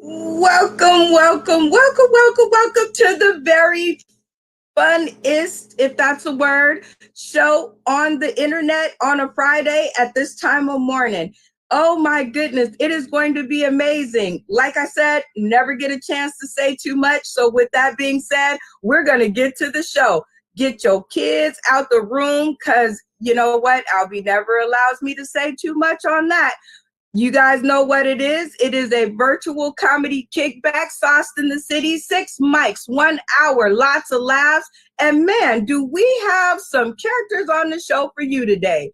Welcome to the very funnest, if that's a word, show on the internet on a Friday at this time of morning. Oh my goodness, it is going to be amazing. Like I said, never get a chance to say too much. So with that being said, we're going to get to the show. Get your kids out the room because you know what? Albie never allows me to say too much on that. You guys know what it is. It is a virtual comedy kickback sauced in the city, 6 mics, 1 hour, lots of laughs. And man, do we have some characters on the show for you today.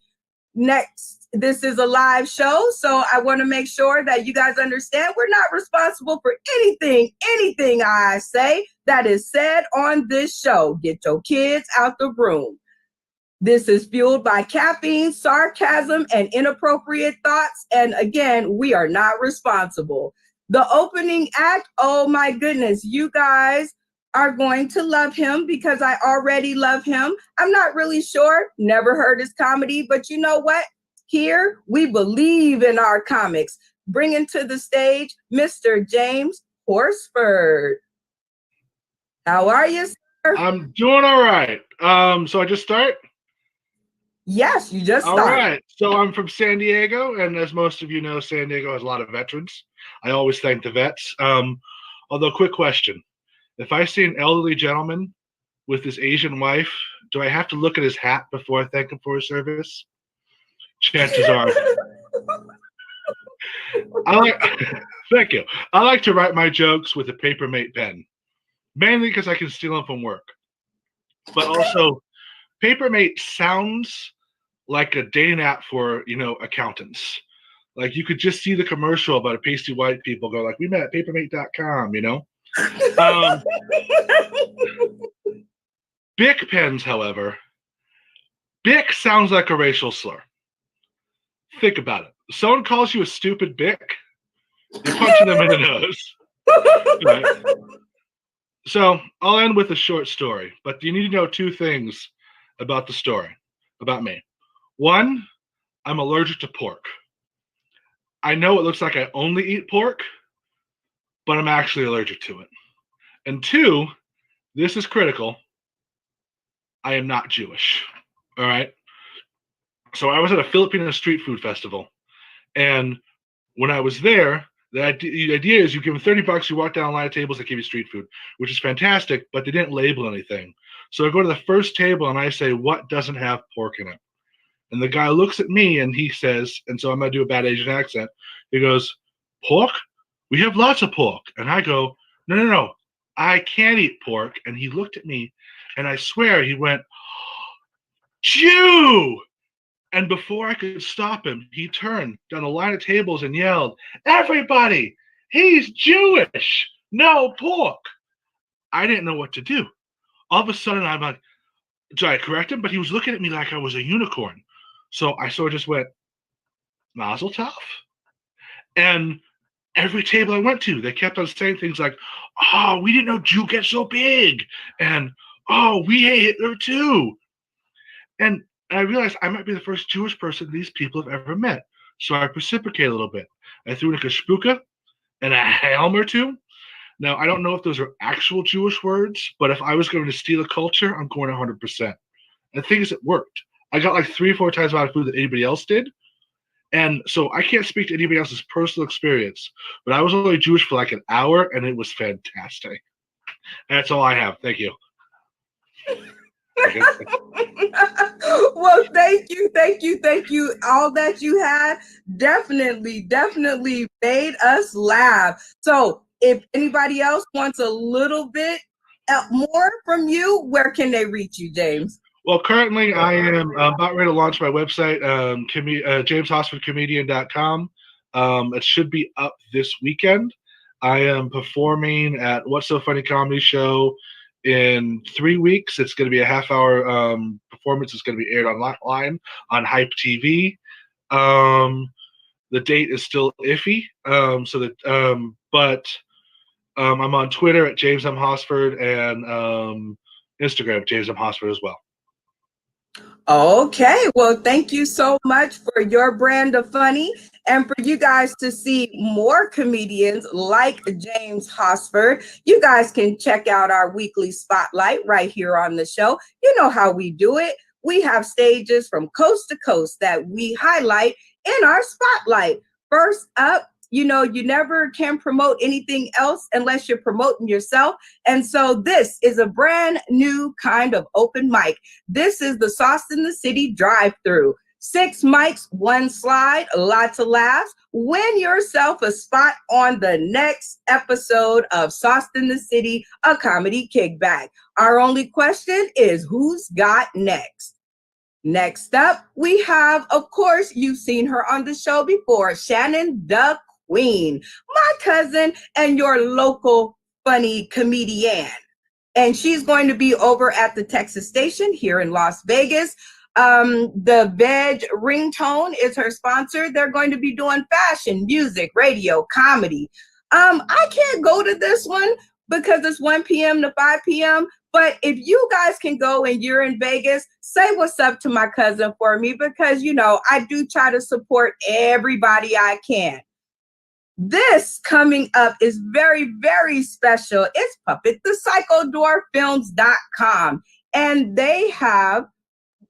Next, this is a live show, so I want to make sure that you guys understand we're not responsible for anything I say that is said on this show. Get your kids out the room. This is fueled by caffeine, sarcasm, and inappropriate thoughts. And again, we are not responsible. The opening act, oh my goodness, you guys are going to love him because I already love him. I'm not really sure, never heard his comedy, but you know what? Here, we believe in our comics. Bringing to the stage, Mr. James Horseford. How are you, sir? I'm doing all right. So I just start? Yes, you just All started. right. So I'm from San Diego, and as most of you know, San Diego has a lot of veterans. I always thank the vets. Although, quick question. If I see an elderly gentleman with his Asian wife, do I have to look at his hat before I thank him for his service? Chances are. Thank you. I like to write my jokes with a Papermate pen, mainly because I can steal them from work. But also, Papermate sounds like a day nap for, accountants. Like you could just see the commercial about a pasty white people go like, we met at papermate.com, Bic pens, however, Bic sounds like a racial slur. Think about it. Someone calls you a stupid Bic, you're punching them in the nose. Right? So I'll end with a short story, but you need to know 2 things about the story, about me. 1, I'm allergic to pork. I know it looks like I only eat pork, but I'm actually allergic to it. And 2, this is critical, I am not Jewish. All right. So I was at a Filipino street food festival. And when I was there, the idea is you give them $30, you walk down a line of tables that give you street food, which is fantastic, but they didn't label anything. So I go to the first table and I say, what doesn't have pork in it? And the guy looks at me and he says, and so I'm going to do a bad Asian accent. He goes, pork? We have lots of pork. And I go, no. I can't eat pork. And he looked at me and I swear he went, Jew! And before I could stop him, he turned down a line of tables and yelled, everybody, he's Jewish. No pork. I didn't know what to do. All of a sudden, I'm like, did I correct him? But he was looking at me like I was a unicorn. So I sort of just went, Mazel tov. And every table I went to, they kept on saying things like, oh, we didn't know Jew gets so big. And, oh, we hate Hitler too. And I realized I might be the first Jewish person these people have ever met. So I reciprocated a little bit. I threw in a kashpuka and a helm or 2. Now, I don't know if those are actual Jewish words, but if I was going to steal a culture, I'm going 100%. And the thing is, it worked. I got like 3 or 4 times more food than anybody else did. And so I can't speak to anybody else's personal experience, but I was only Jewish for like an hour, and it was fantastic. And that's all I have. Thank you. Well, thank you. All that you had definitely made us laugh. So if anybody else wants a little bit more from you, where can they reach you, James? Well, currently I am about ready to launch my website, jameshosfordcomedian.com. It should be up this weekend. I am performing at What's So Funny Comedy Show in 3 weeks. It's going to be a half-hour performance. It's going to be aired online on Hype TV. The date is still iffy. But I'm on Twitter at James M. Horseford and Instagram James M. Horseford as well. Okay, well, thank you so much for your brand of funny. And for you guys to see more comedians like James Horseford, you guys can check out our weekly spotlight right here on the show. You know how we do it. We have stages from coast to coast that we highlight in our spotlight. First up, you know, you never can promote anything else unless you're promoting yourself. And so this is a brand new kind of open mic. This is the Sauce in the City drive-through. 6 mics, 1 slide, lots of laughs. Win yourself a spot on the next episode of Sauce in the City, a comedy kickback. Our only question is who's got next? Next up, we have, of course, you've seen her on the show before, Shannon the Queen, my cousin and your local funny comedian. And she's going to be over at the Texas station here in Las Vegas. The Veg Ringtone is her sponsor. They're going to be doing fashion, music, radio, comedy. I can't go to this one because it's 1 p.m. to 5 p.m. But if you guys can go and you're in Vegas, say what's up to my cousin for me because, you know, I do try to support everybody I can. This coming up is very, very special. It's puppetthepsychodwarffilms.com. And they have,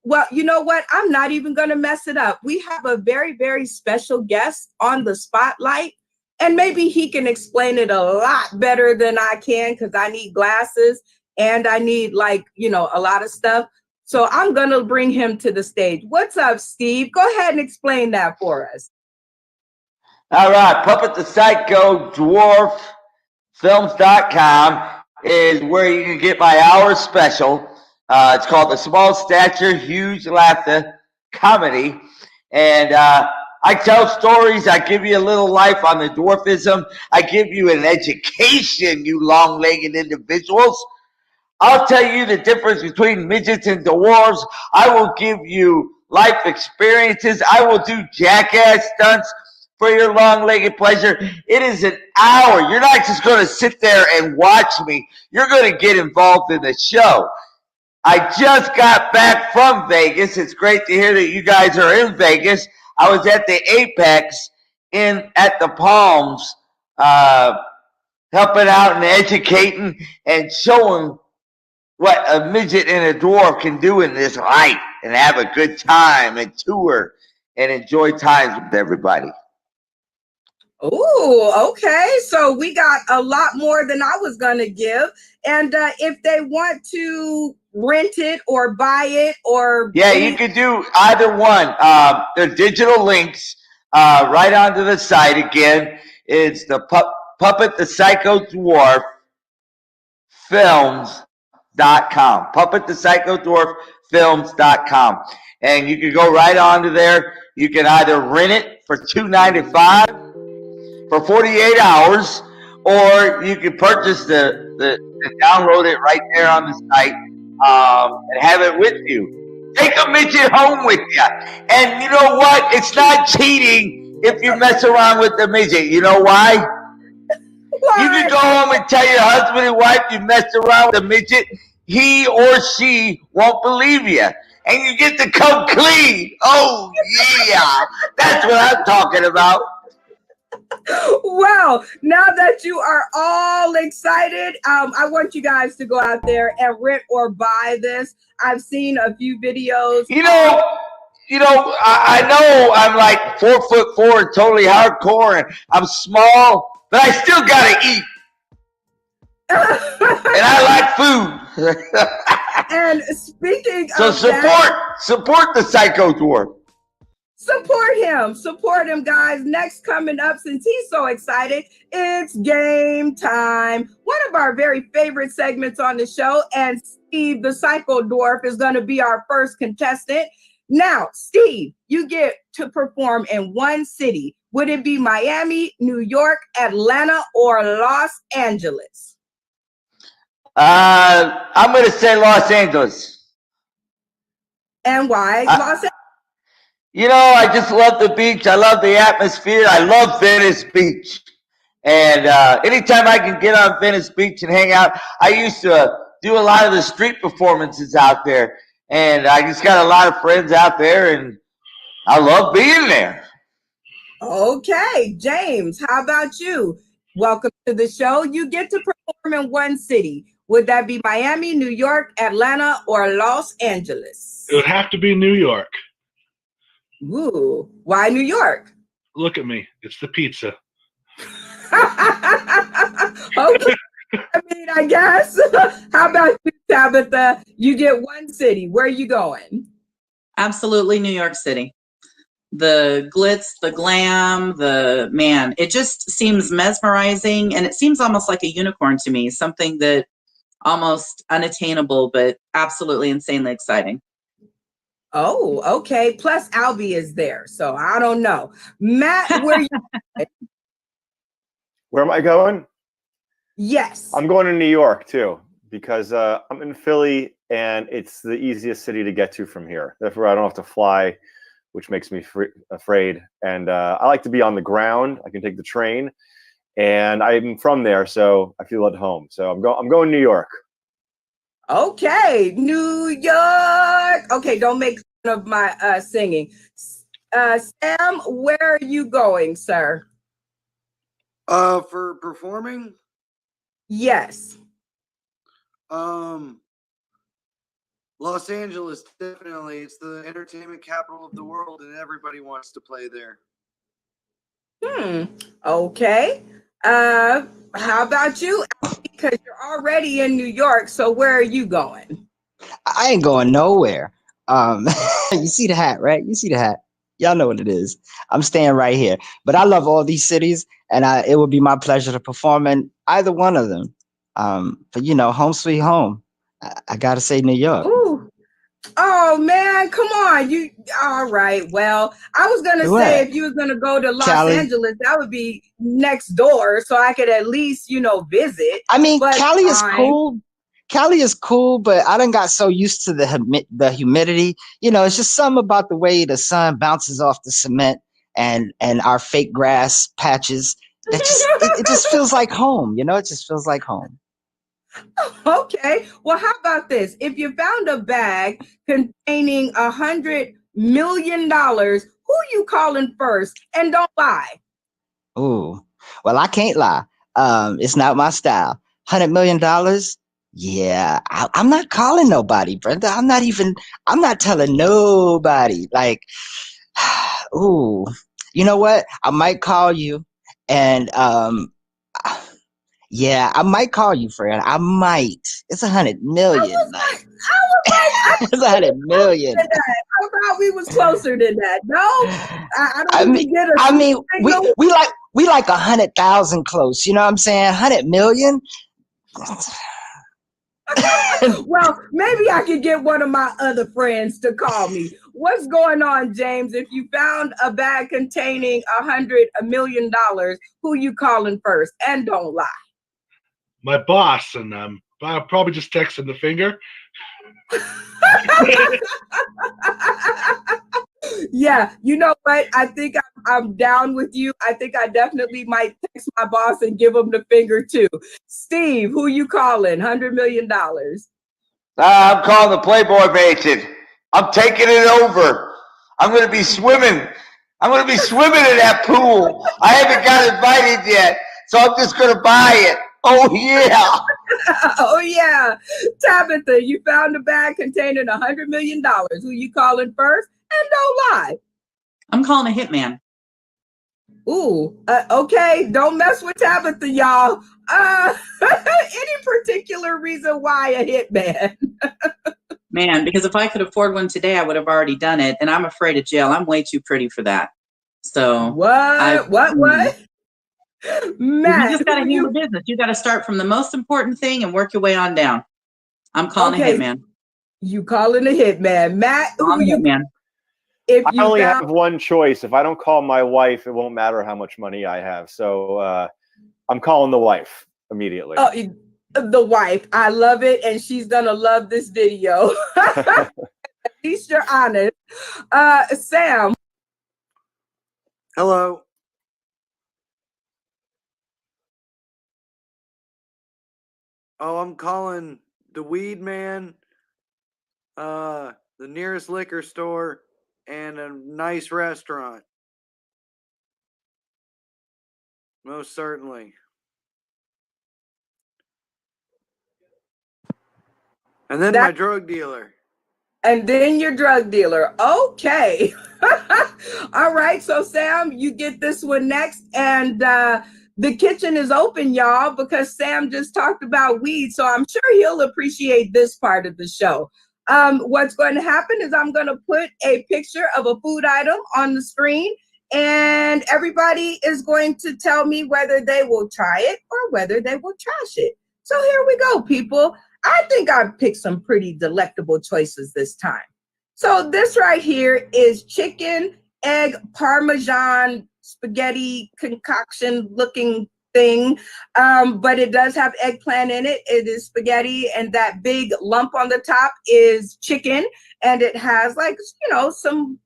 well, you know what? I'm not even going to mess it up. We have a very, very special guest on the spotlight. And maybe he can explain it a lot better than I can because I need glasses and I need, like, you know, a lot of stuff. So I'm going to bring him to the stage. What's up, Steve? Go ahead and explain that for us. All right, Puppet the Psycho Dwarf Films.com is where you can get my hour special. It's called The Small Stature, Huge Laughter Comedy. And I tell stories. I give you a little life on the dwarfism. I give you an education, you long-legged individuals. I'll tell you the difference between midgets and dwarves. I will give you life experiences. I will do jackass stunts for your long-legged pleasure. It is an hour. You're not just going to sit there and watch me. You're going to get involved in the show. I just got back from Vegas. It's great to hear that you guys are in Vegas. I was at the Apex at the Palms, helping out and educating and showing what a midget and a dwarf can do in this life and have a good time and tour and enjoy times with everybody. Oh, okay. So we got a lot more than I was going to give. And if they want to rent it or buy it or... Yeah, you could do either one. They're digital links right onto the site. Again, it's the Puppet the Psycho Dwarf Films.com. Puppet the Psycho Dwarf Films.com. And you can go right onto there. You can either rent it for $2.95 for 48 hours, or you can purchase download it right there on the site and have it with you. Take a midget home with you. And you know what? It's not cheating if you mess around with the midget. You know why? You can go home and tell your husband and wife you messed around with a midget. He or she won't believe you. And you get to come clean. Oh, yeah. That's what I'm talking about. Well, now that you are all excited, I want you guys to go out there and rent or buy this. I've seen a few videos. You know, I know I'm like 4'4" and totally hardcore, and I'm small, but I still gotta eat. And I like food. And speaking so of support the Psycho Dwarf. Support him, guys. Next coming up, since he's so excited, it's game time. One of our very favorite segments on the show, and Steve the Psycho Dwarf is going to be our first contestant. Now, Steve, you get to perform in one city. Would it be Miami, New York, Atlanta, or Los Angeles? I'm going to say Los Angeles. And why Los Angeles? You know, I just love the beach. I love the atmosphere. I love Venice Beach. And anytime I can get on Venice Beach and hang out, I used to do a lot of the street performances out there. And I just got a lot of friends out there, and I love being there. Okay, James, how about you? Welcome to the show. You get to perform in one city. Would that be Miami, New York, Atlanta, or Los It would Angeles? have to be New York. Ooh, why New York? Look at me. It's the pizza. Okay, I guess. How about you, Tabitha? You get one city. Where are you going? Absolutely, New York City. The glitz, the glam, it just seems mesmerizing, and it seems almost like a unicorn to me, something that almost unattainable, but absolutely insanely exciting. Oh, okay. Plus, Albie is there, so I don't know. Matt, where you? Where am I going? Yes. I'm going to New York too because I'm in Philly and it's the easiest city to get to from here. Therefore, I don't have to fly, which makes me afraid. And I like to be on the ground. I can take the train, and I'm from there, so I feel at home. So I'm going to New York. Okay, New York. Okay, don't make fun of my singing. Sam, where are you going, sir? For performing, Yes. Los Angeles, definitely. It's the entertainment capital of the world, and everybody wants to play there. Okay. How about you? Because you're already in New York, so where are you going? I ain't going nowhere. You see the hat, right? You see the hat. Y'all know what it is. I'm staying right here. But I love all these cities, and it would be my pleasure to perform in either one of them. But home sweet home. I gotta say New York. Ooh. Oh man, come on. You all right. Well, I was gonna say What? if you was gonna go to Los Cali? Angeles, that would be next door, so I could at least, visit. I mean, But Cali is fine. cool. Cali is cool, but I done got so used to the humidity. It's just something about the way the sun bounces off the cement and our fake grass patches that it just feels like home. It just feels like home. Okay. Well, how about this? If you found a bag containing $100 million, who you calling first? And don't lie. Ooh, well, I can't lie. It's not my style. $100 million. Yeah, I'm not calling nobody, Brenda. I'm not telling nobody. Like, ooh, you know what? I might call you, and yeah, I might call you, friend. I might. It's 100 million. I It's 100 million. thought we was closer than that. No, I I don't mean, even get a I mean, signal. we like 100,000 close. You know what I'm saying? 100 million. Well, maybe I could get one of my other friends to call me. What's going on, James? If you found a bag containing $100 million, who you calling first? And don't lie. My boss, and I'll probably just text him the finger. Yeah, you know what? I think I'm down with you. I think I definitely might text my boss and give him the finger too. Steve, who you calling? $100 million. I'm calling the Playboy Mansion. I'm taking it over. I'm going to be swimming. I'm going to be swimming in that pool. I haven't got invited yet, so I'm just going to buy it. Oh, yeah. Oh yeah, Tabitha, you found a bag containing $100 million. Who you calling first? And don't lie. I'm calling a hitman. Ooh, okay. Don't mess with Tabitha, y'all. Any particular reason why a hitman? Man, because if I could afford one today, I would have already done it. And I'm afraid of jail. I'm way too pretty for that. So What? you Matt, just got to who handle you? business. You got to start from the most important thing and work your way on down. I'm calling a Okay, hitman. you calling a hitman, Matt? Who Calling a you? hitman. If I you only found, have one choice. If I don't call my wife, it won't matter how much money I have. So I'm calling the wife immediately. the wife, I love it, and she's gonna love this video. At least you're honest. Sam. Hello. Oh, I'm calling the Weed Man, the nearest liquor store, and a nice restaurant. Most certainly. And then my drug dealer. And then your drug dealer. Okay. All right. So, Sam, you get this one next. And the kitchen is open, y'all, because Sam just talked about weed. So I'm sure he'll appreciate this part of the show. What's going to happen is I'm going to put a picture of a food item on the screen, and everybody is going to tell me whether they will try it or whether they will trash it. So here we go, people. I think I've picked some pretty delectable choices this time. So this right here is chicken, egg, Parmesan, spaghetti concoction looking thing. But it does have eggplant in it. It is spaghetti, and that big lump on the top is chicken. And it has, like, some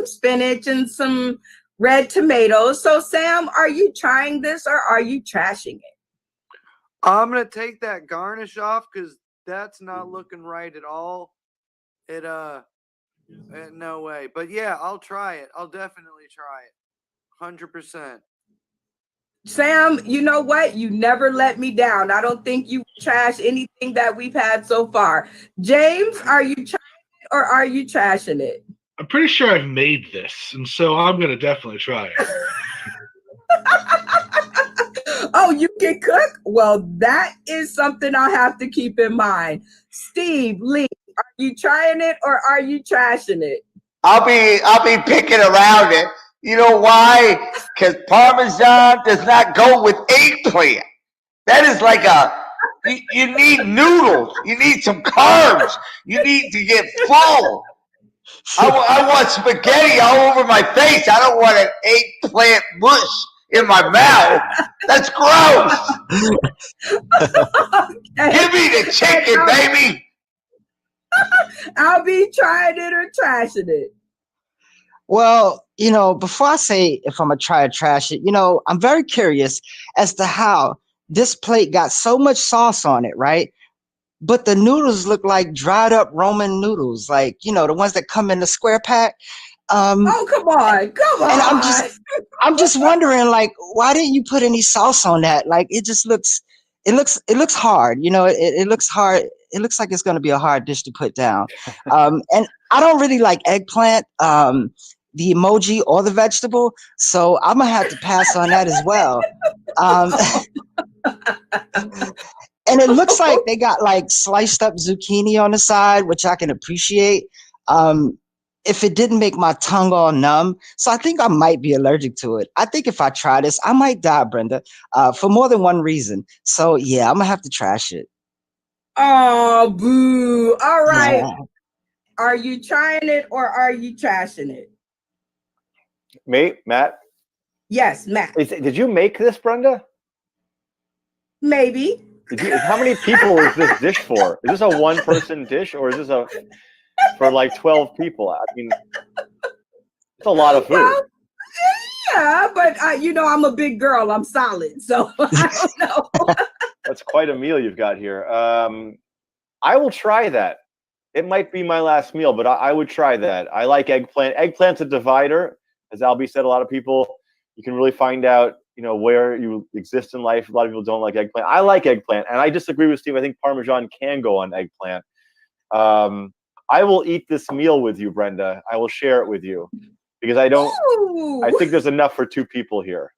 spinach and some red tomatoes. So Sam, are you trying this or are you trashing it? I'm going to take that garnish off because that's not looking right at all. No way. But yeah, I'll try it. I'll definitely try it. 100%. Sam, you know what? You never let me down. I don't think you trash anything that we've had so far. James, are you trying it or are you trashing it? I'm pretty sure I've made this, and so I'm going to definitely try it. Oh, you can cook? Well, that is something I'll have to keep in mind. Steve, Lee, are you trying it or are you trashing it? I'll be picking around it. You know why? Because Parmesan does not go with eggplant. That is like you need noodles. You need some carbs. You need to get full. I want spaghetti all over my face. I don't want an eggplant mush in my mouth. That's gross. Okay. Give me the chicken, baby. I'll be trying it or trashing it. Well, before I say if I'm going to try to trash it, I'm very curious as to how this plate got so much sauce on it, right? But the noodles look like dried up Roman noodles, like, the ones that come in the square pack. Oh, come on. And I'm just wondering, like, why didn't you put any sauce on that? Like, it looks hard. It looks hard. It looks like it's going to be a hard dish to put down. And I don't really like eggplant, the emoji or the vegetable. So I'm going to have to pass on that as well. And it looks like they got like sliced up zucchini on the side, which I can appreciate. If it didn't make my tongue all numb. So I think I might be allergic to it. I think if I try this, I might die, Brenda, for more than one reason. So yeah, I'm gonna have to trash it. Oh, boo. All right. Yeah. Are you trying it or are you trashing it? Me, Matt? Yes, Matt. Did you make this, Brenda? Maybe. How many people is this dish for? Is this a one-person dish or is this for like 12 people? I mean, it's a lot of food. Well, yeah, but I'm a big girl. I'm solid, so I don't know. That's quite a meal you've got here. I will try that. It might be my last meal, but I would try that. I like eggplant. Eggplant's a divider. As Albie said, a lot of people, you can really find out, where you exist in life. A lot of people don't like eggplant. I like eggplant, and I disagree with Steve. I think Parmesan can go on eggplant. I will eat this meal with you, Brenda. I will share it with you because I think there's enough for 2 people here.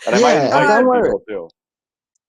And I might invite other people too.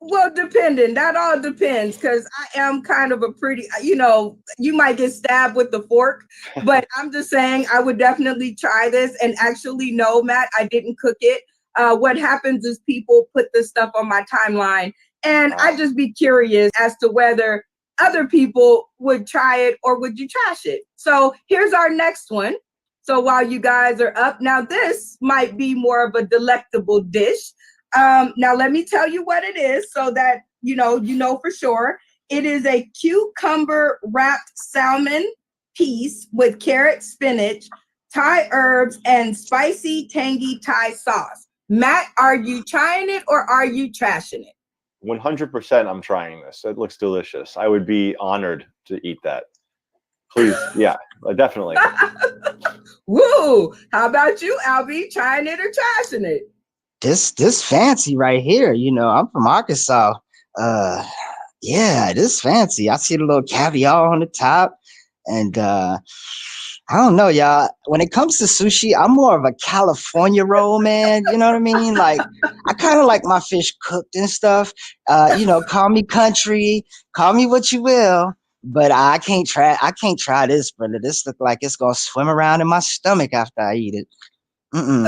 Well, depending. That all depends because I am kind of a pretty, you might get stabbed with the fork, but I'm just saying I would definitely try this. And actually, no, Matt, I didn't cook it. What happens is people put this stuff on my timeline, and I'd just be curious as to whether other people would try it or would you trash it. So here's our next one. So while you guys are up, now this might be more of a delectable dish. Now let me tell you what it is so that you know for sure. It is a cucumber wrapped salmon piece with carrot, spinach, Thai herbs, and spicy tangy Thai sauce. Matt, are you trying it or are you trashing it? 100% I'm trying this. It looks delicious. I would be honored to eat that. Please, yeah, definitely. Woo! How about you, Albie? Trying it or trashing it? this fancy right here. You know, I'm from Arkansas. Yeah, this fancy. I see the little caviar on the top, and I don't know, y'all. When it comes to sushi, I'm more of a California roll man. You know what I mean? Like, I kind of like my fish cooked and stuff. You know, call me country, call me what you will, but I can't try. I can't try this, brother. This look like it's gonna swim around in my stomach after I eat it. Mm-mm.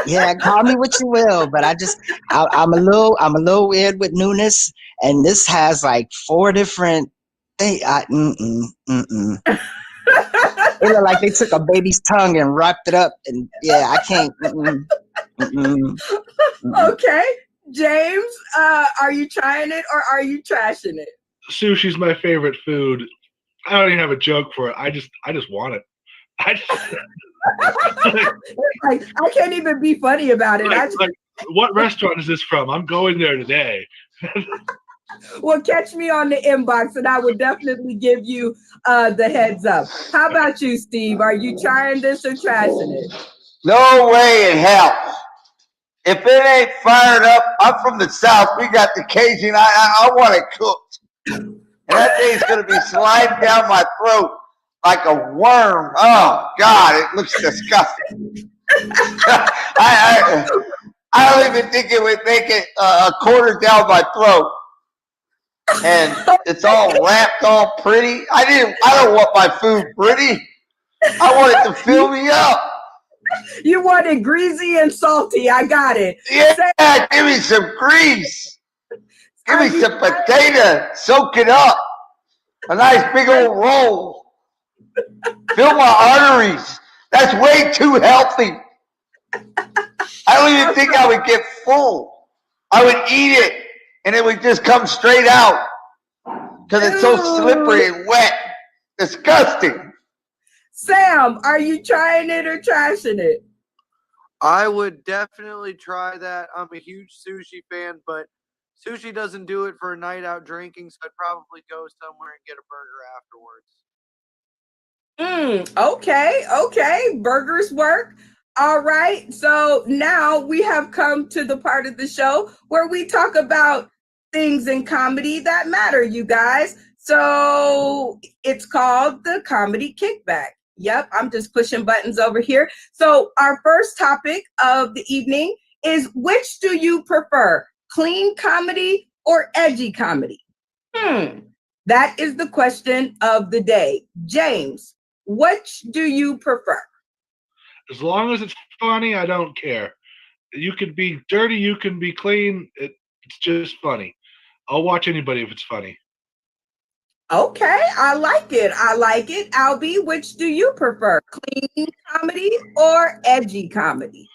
Yeah, call me what you will, but I'm a little weird with newness, and this has like 4 different things. It looked like they took a baby's tongue and wrapped it up, and yeah, I can't. Okay, James, are you trying it or are you trashing it? Sushi's my favorite food. I don't even have a joke for it. I just want it. I just Like, I can't even be funny about it. like, what restaurant is this from? I'm going there today. Well, catch me on the inbox and I will definitely give you the heads up. How about you, Steve? Are you trying this or trashing it? No way in hell. If it ain't fired up, I'm from the South. We got the Cajun. I want it cooked. And that thing's going to be sliding down my throat like a worm. Oh, God, it looks disgusting. I don't even think it would make it a quarter down my throat. And it's all wrapped all pretty. I don't want my food pretty. I want it to fill me up. You want it greasy and salty. I got it. Yeah, give me some grease. Give me some potato. Soak it up. A nice big old roll. Fill my arteries. That's way too healthy. I don't even think I would get full. I would eat it and it would just come straight out because it's so slippery and wet. Disgusting. Sam, are you trying it or trashing it? I would definitely try that. I'm a huge sushi fan, but sushi doesn't do it for a night out drinking, so I'd probably go somewhere and get a burger afterwards. Okay. Burgers work. All right. So now we have come to the part of the show where we talk about things in comedy that matter, you guys. So it's called the Comedy Kickback. Yep, I'm just pushing buttons over here. So our first topic of the evening is, which do you prefer, clean comedy or edgy comedy? That is the question of the day. James, which do you prefer? As long as it's funny, I don't care. You can be dirty, you can be clean. It's just funny. I'll watch anybody if it's funny. Okay, I like it. Albie, which do you prefer, clean comedy or edgy comedy?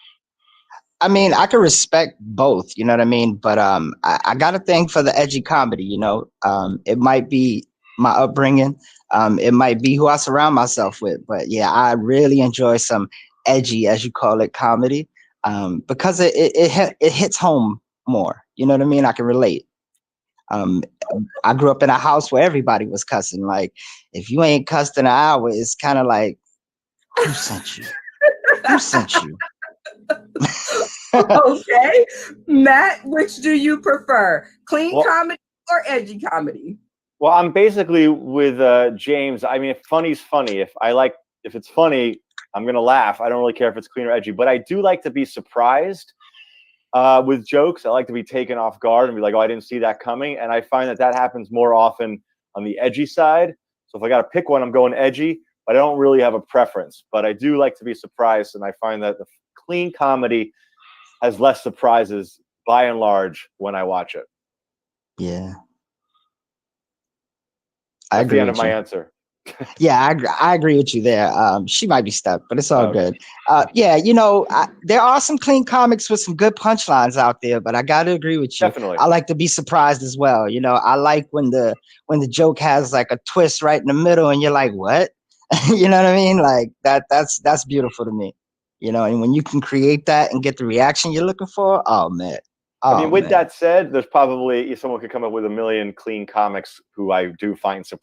I mean, I can respect both, you know what I mean? But I got a thing for the edgy comedy, you know. It might be my upbringing. It might be who I surround myself with. But yeah, I really enjoy some edgy, as you call it, comedy, because it hits home more. You know what I mean? I can relate. I grew up in a house where everybody was cussing. Like, if you ain't cussed in an hour, it's kind of like, who sent you? Who sent you? Okay, Matt, which do you prefer, clean comedy or edgy comedy? Well, I'm basically with James. I mean, if funny's funny. If it's funny, I'm gonna laugh. I don't really care if it's clean or edgy. But I do like to be surprised with jokes. I like to be taken off guard and be like, "Oh, I didn't see that coming." And I find that happens more often on the edgy side. So if I got to pick one, I'm going edgy. But I don't really have a preference. But I do like to be surprised, and I find that the clean comedy has less surprises by and large when I watch it. Yeah. That's the end of my answer. Yeah, I agree with you there. She might be stuck, but it's all good. Yeah, you know, there are some clean comics with some good punchlines out there, but I got to agree with you. Definitely. I like to be surprised as well. You know, I like when the joke has like a twist right in the middle, and you're like, what? You know what I mean? Like that's beautiful to me. You know, and when you can create that and get the reaction you're looking for, oh man. I mean, with that said, there's probably someone could come up with a million clean comics who I do find surprising.